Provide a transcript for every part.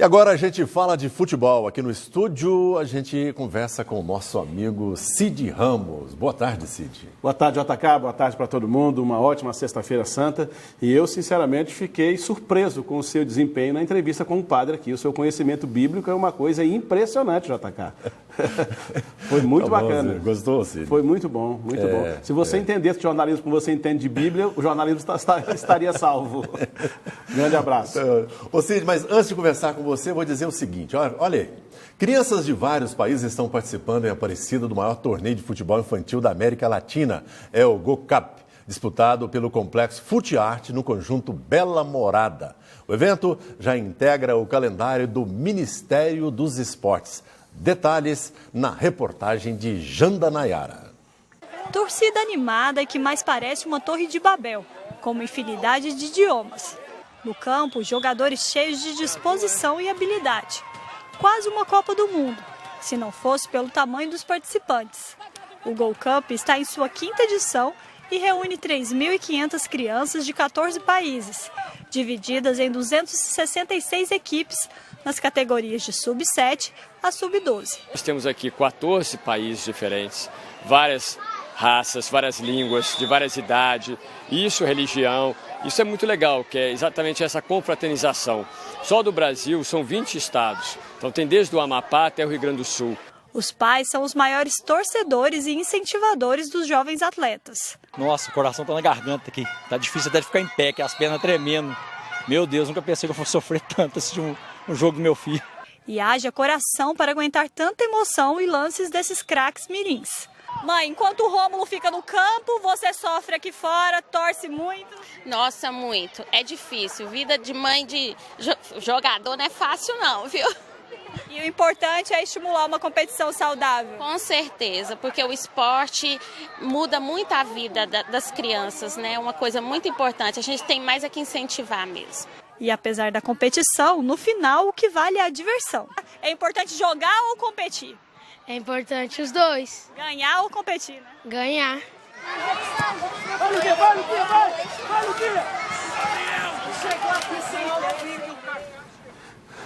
agora a gente fala de futebol. Aqui no estúdio a gente conversa com o nosso amigo Cid Ramos. Boa tarde, Cid. Boa tarde, JK. Boa tarde para todo mundo. Uma ótima sexta-feira santa. E eu, sinceramente, fiquei surpreso com o seu desempenho na entrevista com o padre aqui. O seu conhecimento bíblico é uma coisa impressionante, JK. Foi muito bacana. Você gostou, Cid? Foi muito bom, muito bom. Se você entendesse de jornalismo como você entende de Bíblia, o jornalismo estaria salvo. Grande abraço. Ô Cid, mas antes de conversar com você, eu vou dizer o seguinte, olha aí. Crianças de vários países estão participando em Aparecida do maior torneio de futebol infantil da América Latina, é o Go Cup, disputado pelo Complexo Fute Arte no conjunto Bela Morada. O evento já integra o calendário do Ministério dos Esportes. Detalhes na reportagem de Janda Nayara. Torcida animada e que mais parece uma torre de Babel, com uma infinidade de idiomas. No campo, jogadores cheios de disposição e habilidade. Quase uma Copa do Mundo, se não fosse pelo tamanho dos participantes. O Go Cup está em sua 5ª edição e reúne 3.500 crianças de 14 países, divididas em 266 equipes nas categorias de sub-7 a sub-12. Nós temos aqui 14 países diferentes, várias raças, várias línguas, de várias idades, isso, religião. Isso é muito legal, que é exatamente essa confraternização. Só do Brasil são 20 estados, então tem desde o Amapá até o Rio Grande do Sul. Os pais são os maiores torcedores e incentivadores dos jovens atletas. Nossa, o coração tá na garganta aqui. Tá difícil até de ficar em pé, que as pernas tremendo. Meu Deus, nunca pensei que eu fosse sofrer tanto assistir um jogo do meu filho. E haja coração para aguentar tanta emoção e lances desses craques mirins. Mãe, enquanto o Rômulo fica no campo, você sofre aqui fora, torce muito? Nossa, muito. É difícil. Vida de mãe de jogador não é fácil não, viu? E o importante é estimular uma competição saudável. Com certeza, porque o esporte muda muito a vida das crianças, né? É uma coisa muito importante. A gente tem mais é que incentivar mesmo. E apesar da competição, no final o que vale é a diversão. É importante jogar ou competir? É importante os dois. Ganhar ou competir, né? Ganhar.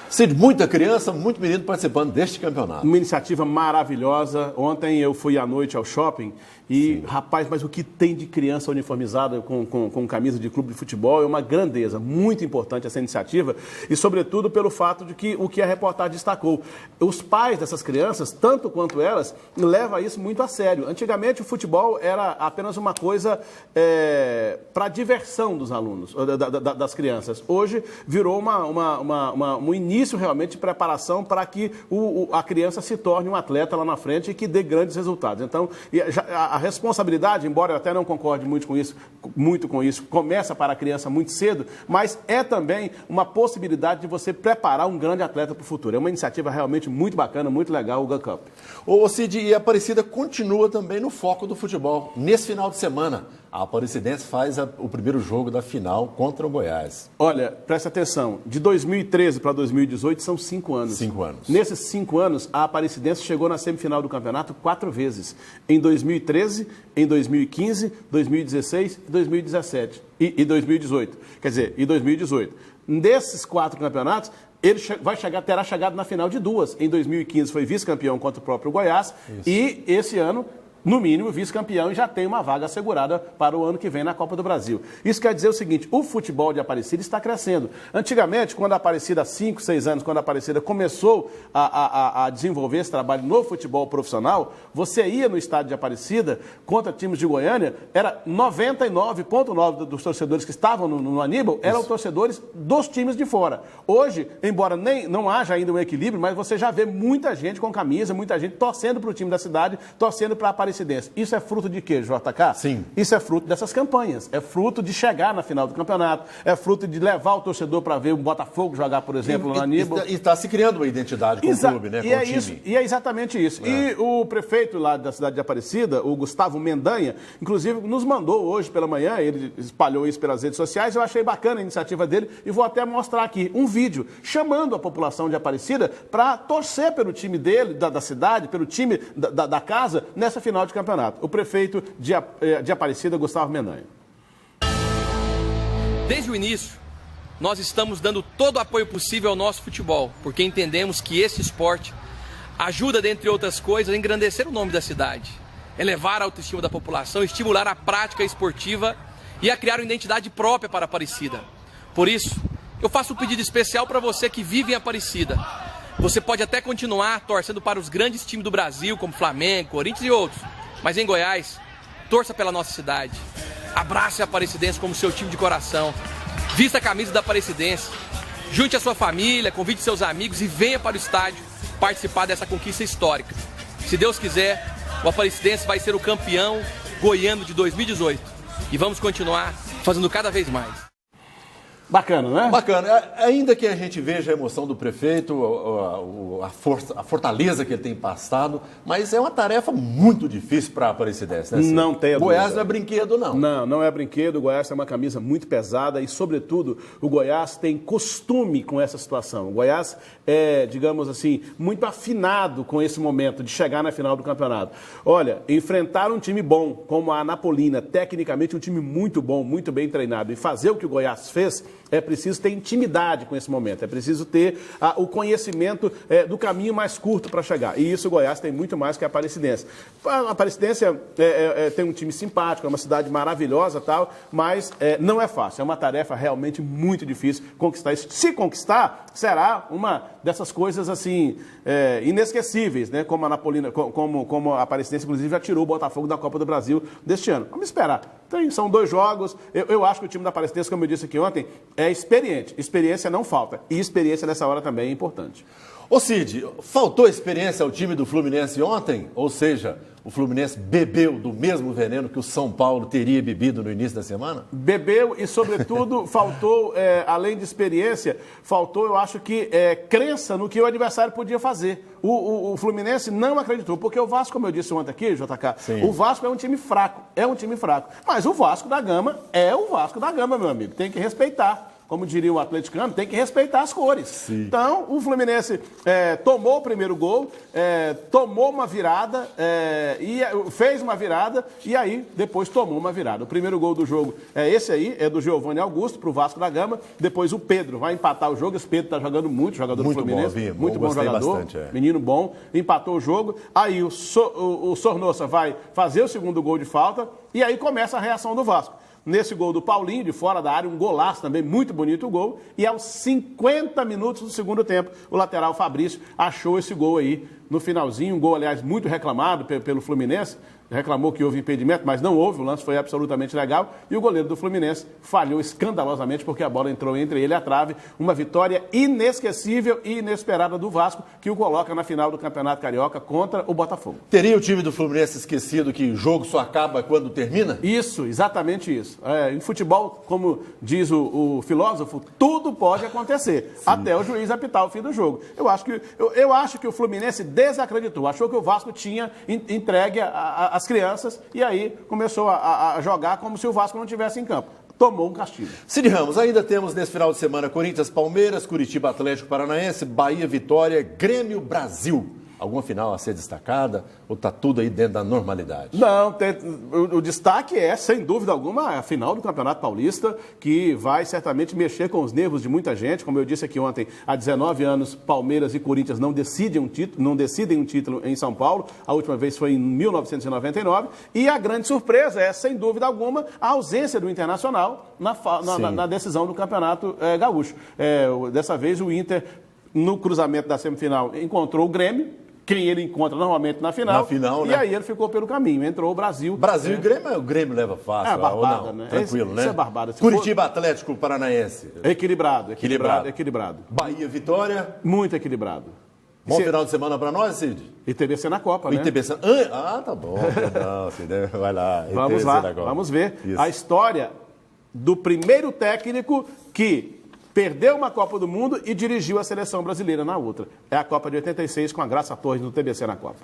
Cid, muita criança, muito menino participando deste campeonato. Uma iniciativa maravilhosa. Ontem eu fui à noite ao shopping e, sim, rapaz, mas o que tem de criança uniformizada com camisa de clube de futebol é uma grandeza. Muito importante essa iniciativa e, sobretudo, pelo fato de que o que a reportagem destacou. Os pais dessas crianças, tanto quanto elas, levam isso muito a sério. Antigamente, o futebol era apenas uma coisa para diversão dos alunos, das crianças. Hoje, virou um início realmente de preparação para que a criança se torne um atleta lá na frente e que dê grandes resultados. Então, a responsabilidade, embora eu até não concorde muito com isso, começa para a criança muito cedo, mas é também uma possibilidade de você preparar um grande atleta para o futuro. É uma iniciativa realmente muito bacana, muito legal, o Go Cup. Ô Cid, e a Aparecida continua também no foco do futebol. Nesse final de semana, a Aparecidense faz o primeiro jogo da final contra o Goiás. Olha, presta atenção, de 2013 para 2018 são 5 anos. 5 anos. Nesses 5 anos, a Aparecidense chegou na semifinal do campeonato 4 vezes. Em 2013, em 2015, 2016 e 2017. E 2018. Quer dizer, e 2018. Desses 4 campeonatos, ele terá chegado na final de 2. Em 2015 foi vice-campeão contra o próprio Goiás. Isso. E esse ano, no mínimo, vice-campeão e já tem uma vaga assegurada para o ano que vem na Copa do Brasil. Isso quer dizer o seguinte, o futebol de Aparecida está crescendo. Antigamente, quando a Aparecida, há 5, 6 anos, quando a Aparecida começou a desenvolver esse trabalho no futebol profissional, você ia no estádio de Aparecida contra times de Goiânia, era 99,9% dos torcedores que estavam no Aníbal eram torcedores dos times de fora. Hoje, embora não haja ainda um equilíbrio, mas você já vê muita gente com camisa, muita gente torcendo para o time da cidade, torcendo para a Aparecida. Isso é fruto de quê, JK? Sim. Isso é fruto dessas campanhas. É fruto de chegar na final do campeonato. É fruto de levar o torcedor para ver o Botafogo jogar, por exemplo, no Aníbal. E está se criando uma identidade com o clube, né? Com o time. E é exatamente isso. E o prefeito lá da cidade de Aparecida, o Gustavo Mendanha, inclusive nos mandou hoje pela manhã, ele espalhou isso pelas redes sociais, eu achei bacana a iniciativa dele e vou até mostrar aqui um vídeo chamando a população de Aparecida para torcer pelo time dele, da cidade, pelo time da casa, nessa final de campeonato. O prefeito de Aparecida, Gustavo Mendanha. Desde o início, nós estamos dando todo o apoio possível ao nosso futebol, porque entendemos que esse esporte ajuda, dentre outras coisas, a engrandecer o nome da cidade, elevar a autoestima da população, estimular a prática esportiva e a criar uma identidade própria para Aparecida. Por isso, eu faço um pedido especial para você que vive em Aparecida. Você pode até continuar torcendo para os grandes times do Brasil, como Flamengo, Corinthians e outros, mas em Goiás, torça pela nossa cidade. Abrace a Aparecidense como seu time de coração. Vista a camisa da Aparecidense. Junte a sua família, convide seus amigos e venha para o estádio participar dessa conquista histórica. Se Deus quiser, o Aparecidense vai ser o campeão goiano de 2018. E vamos continuar fazendo cada vez mais. Bacana, né? Bacana. Ainda que a gente veja a emoção do prefeito, a fortaleza que ele tem passado, mas é uma tarefa muito difícil para a Aparecidense, né? Não tem a dúvida. Goiás não é brinquedo, não. Não é brinquedo. O Goiás tem uma camisa muito pesada e, sobretudo, o Goiás tem costume com essa situação. O Goiás é, digamos assim, muito afinado com esse momento de chegar na final do campeonato. Olha, enfrentar um time bom, como a Anapolina, tecnicamente um time muito bom, muito bem treinado, e fazer o que o Goiás fez, é preciso ter intimidade com esse momento, é preciso ter o conhecimento do caminho mais curto para chegar. E isso o Goiás tem muito mais que a Aparecidense. A Aparecidense tem um time simpático, é uma cidade maravilhosa, tal, mas não é fácil, é uma tarefa realmente muito difícil conquistar isso. Se conquistar, será uma dessas coisas assim inesquecíveis, né? Como a Anapolina, como a Aparecidense, inclusive, já tirou o Botafogo da Copa do Brasil deste ano. Vamos esperar. São 2 jogos. Eu acho que o time da Aparecidense, como eu disse aqui ontem, é experiente. Experiência não falta. E experiência nessa hora também é importante. Ô Cid, faltou experiência ao time do Fluminense ontem? Ou seja, o Fluminense bebeu do mesmo veneno que o São Paulo teria bebido no início da semana? Bebeu e, sobretudo, faltou, além de experiência, faltou, eu acho que, crença no que o adversário podia fazer. O Fluminense não acreditou, porque o Vasco, como eu disse ontem aqui, JK, Sim. O Vasco é um time fraco, Mas o Vasco da Gama é o Vasco da Gama, meu amigo, tem que respeitar. Como diria o atleticano, tem que respeitar as cores. Sim. Então, o Fluminense tomou o primeiro gol, tomou uma virada, fez uma virada e aí depois tomou uma virada. O primeiro gol do jogo é esse aí, é do Giovanni Augusto para o Vasco da Gama. Depois o Pedro vai empatar o jogo. Esse Pedro está jogando muito, jogador do Fluminense. Muito bom jogador, bastante, menino bom. Empatou o jogo. Aí o Sornosa vai fazer o segundo gol de falta e aí começa a reação do Vasco. Nesse gol do Paulinho, de fora da área, um golaço também, muito bonito o gol. E aos 50 minutos do segundo tempo, o lateral Fabrício achou esse gol aí no finalzinho. Um gol, aliás, muito reclamado pelo Fluminense. Reclamou que houve impedimento, mas não houve, o lance foi absolutamente legal. E o goleiro do Fluminense falhou escandalosamente porque a bola entrou entre ele e a trave. Uma vitória inesquecível e inesperada do Vasco, que o coloca na final do Campeonato Carioca contra o Botafogo. Teria o time do Fluminense esquecido que o jogo só acaba quando termina? Isso, exatamente isso. Em futebol, como diz o filósofo, tudo pode acontecer, Sim. até o juiz apitar o fim do jogo. Eu acho que o Fluminense desacreditou, achou que o Vasco tinha entregue as crianças e aí começou a jogar como se o Vasco não estivesse em campo. Tomou um castigo. Cid Ramos, ainda temos nesse final de semana Corinthians, Palmeiras, Curitiba, Atlético Paranaense, Bahia, Vitória, Grêmio, Brasil. Alguma final a ser destacada ou está tudo aí dentro da normalidade? Não, o destaque é, sem dúvida alguma, a final do Campeonato Paulista, que vai certamente mexer com os nervos de muita gente. Como eu disse aqui ontem, há 19 anos, Palmeiras e Corinthians não decidem um título em São Paulo. A última vez foi em 1999. E a grande surpresa é, sem dúvida alguma, a ausência do Internacional na decisão do Campeonato Gaúcho. Dessa vez, o Inter, no cruzamento da semifinal, encontrou o Grêmio, quem ele encontra normalmente na final, né? E aí ele ficou pelo caminho, entrou o Brasil. Brasil e Grêmio, o Grêmio leva fácil, barbada, ou não? Né? Tranquilo, né? Isso é barbada. Curitiba, Atlético Paranaense. Equilibrado. Bahia, Vitória. Muito equilibrado. Bom final de semana para nós, Cid? ITBC na Copa, né? ITBC... tá bom. Não, Cid, vai lá. Vamos lá, vamos ver a história do primeiro técnico que perdeu uma Copa do Mundo e dirigiu a seleção brasileira na outra. É a Copa de 86 com a Graça Torres no TBC na Copa.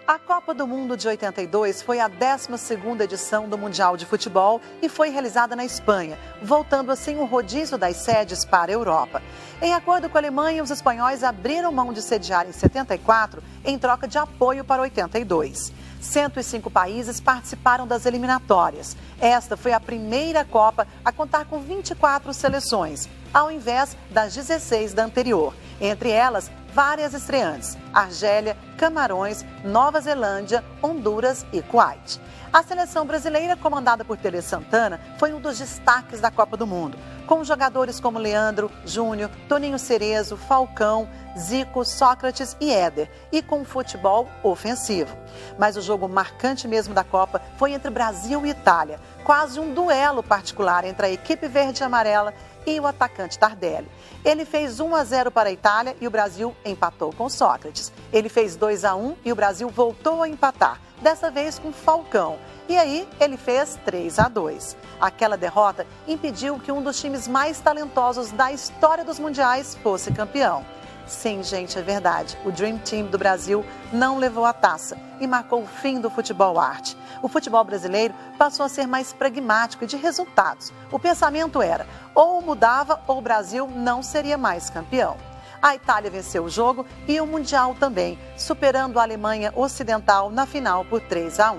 A Copa Copa do Mundo de 82 foi a 12ª edição do Mundial de Futebol e foi realizada na Espanha, voltando assim o rodízio das sedes para a Europa. Em acordo com a Alemanha, os espanhóis abriram mão de sediar em 74 em troca de apoio para 82. 105 países participaram das eliminatórias. Esta foi a primeira Copa a contar com 24 seleções, ao invés das 16 da anterior. Entre elas, várias estreantes: Argélia, Camarões, Nova Zelândia, Honduras e Kuwait. A seleção brasileira, comandada por Tele Santana, foi um dos destaques da Copa do Mundo, com jogadores como Leandro, Júnior, Toninho Cerezo, Falcão, Zico, Sócrates e Éder, e com um futebol ofensivo. Mas o jogo marcante mesmo da Copa foi entre Brasil e Itália, quase um duelo particular entre a equipe verde e amarela e o atacante Tardelli. Ele fez 1-0 para a Itália e o Brasil empatou com Sócrates. Ele fez 2-1 e o Brasil voltou a empatar, dessa vez com Falcão. E aí ele fez 3-2. Aquela derrota impediu que um dos times mais talentosos da história dos mundiais fosse campeão. Sim, gente, é verdade. O Dream Team do Brasil não levou a taça e marcou o fim do futebol arte. O futebol brasileiro passou a ser mais pragmático e de resultados. O pensamento era: ou mudava ou o Brasil não seria mais campeão. A Itália venceu o jogo e o Mundial também, superando a Alemanha Ocidental na final por 3-1.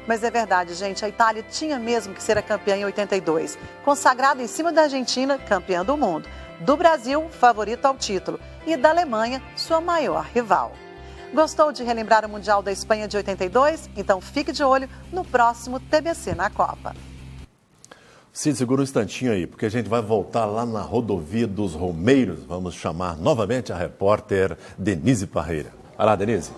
Mas é verdade, gente, a Itália tinha mesmo que ser a campeã em 82, consagrada em cima da Argentina, campeã do mundo, do Brasil, favorito ao título, e da Alemanha, sua maior rival. Gostou de relembrar o Mundial da Espanha de 82? Então fique de olho no próximo TBC na Copa. Cid, segura um instantinho aí, porque a gente vai voltar lá na rodovia dos Romeiros. Vamos chamar novamente a repórter Denise Parreira. Vai lá, Denise.